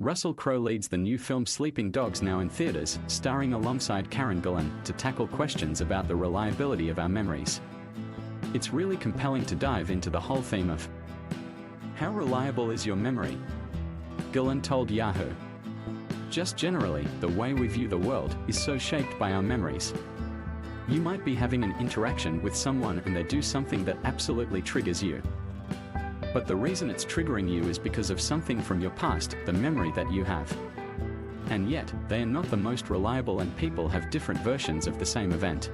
Russell Crowe leads the new film Sleeping Dogs, now in theaters, starring alongside Karen Gillan, to tackle questions about the reliability of our memories. It's really compelling to dive into the whole theme of how reliable is your memory? Gillan told Yahoo! Just generally, the way we view the world is so shaped by our memories. You might be having an interaction with someone and they do something that absolutely triggers you. But the reason it's triggering you is because of something from your past, the memory that you have. And yet, they are not the most reliable, and people have different versions of the same event.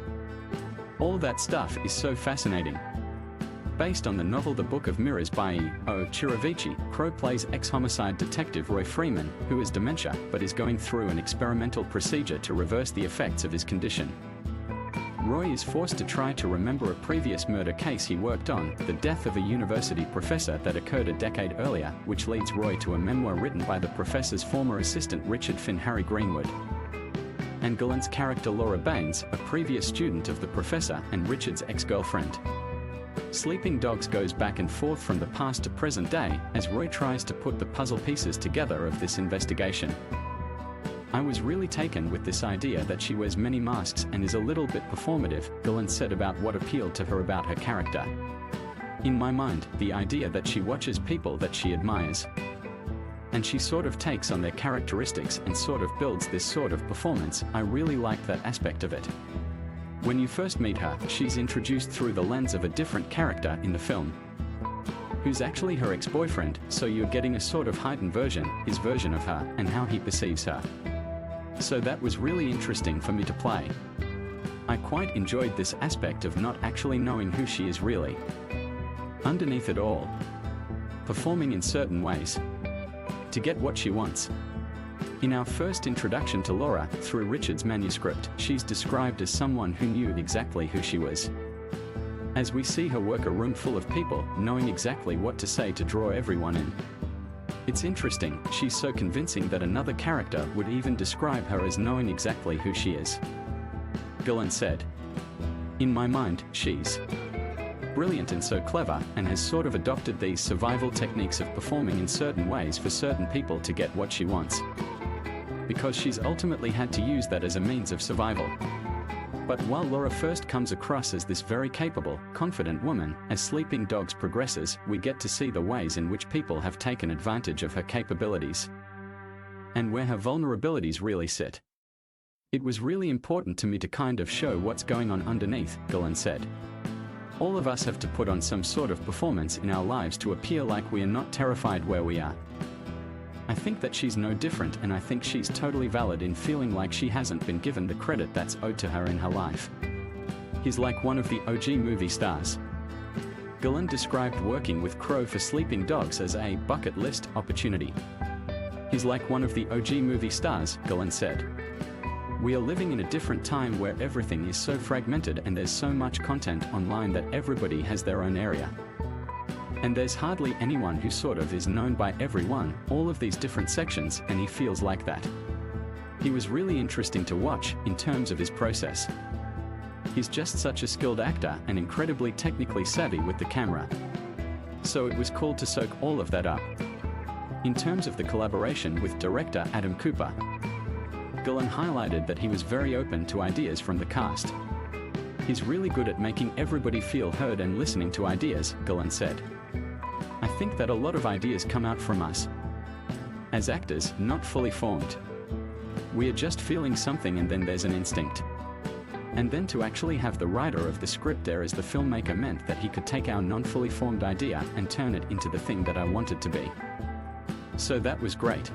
All that stuff is so fascinating. Based on the novel The Book of Mirrors by E.O. Chiravici, Crowe plays ex-homicide detective Roy Freeman, who has dementia but is going through an experimental procedure to reverse the effects of his condition. Roy is forced to try to remember a previous murder case he worked on, the death of a university professor that occurred a decade earlier, which leads Roy to a memoir written by the professor's former assistant Richard Finn Harry Greenwood. And Gillan's character Laura Baines, a previous student of the professor and Richard's ex-girlfriend. Sleeping Dogs goes back and forth from the past to present day, as Roy tries to put the puzzle pieces together of this investigation. I was really taken with this idea that she wears many masks and is a little bit performative, Gillan said about what appealed to her about her character. In my mind, the idea that she watches people that she admires, and she sort of takes on their characteristics and sort of builds this sort of performance, I really liked that aspect of it. When you first meet her, she's introduced through the lens of a different character in the film, who's actually her ex-boyfriend, so you're getting a sort of heightened version, his version of her, and how he perceives her. So that was really interesting for me to play. I quite enjoyed this aspect of not actually knowing who she is really underneath it all, performing in certain ways to get what she wants. In our first introduction to Laura, through Richard's manuscript, she's described as someone who knew exactly who she was. As we see her work a room full of people, knowing exactly what to say to draw everyone in. It's interesting, she's so convincing that another character would even describe her as knowing exactly who she is. Gillan said, "In my mind, she's brilliant and so clever, and has sort of adopted these survival techniques of performing in certain ways for certain people to get what she wants. Because she's ultimately had to use that as a means of survival." But while Laura first comes across as this very capable, confident woman, as Sleeping Dogs progresses, we get to see the ways in which people have taken advantage of her capabilities and where her vulnerabilities really sit. It was really important to me to kind of show what's going on underneath, Gillan said. All of us have to put on some sort of performance in our lives to appear like we are not terrified where we are. I think that she's no different, and I think she's totally valid in feeling like she hasn't been given the credit that's owed to her in her life. He's like one of the OG movie stars. Gillan described working with Crowe for Sleeping Dogs as a bucket list opportunity. He's like one of the OG movie stars, Gillan said. We are living in a different time where everything is so fragmented and there's so much content online that everybody has their own area. And there's hardly anyone who sort of is known by everyone, all of these different sections, and he feels like that. He was really interesting to watch, in terms of his process. He's just such a skilled actor and incredibly technically savvy with the camera. So it was cool to soak all of that up. In terms of the collaboration with director Adam Cooper, Gillan highlighted that he was very open to ideas from the cast. He's really good at making everybody feel heard and listening to ideas, Gillan said. I think that a lot of ideas come out from us as actors, not fully formed. We are just feeling something, and then there's an instinct. And then to actually have the writer of the script there as the filmmaker meant that he could take our non-fully formed idea and turn it into the thing that I wanted to be. So that was great.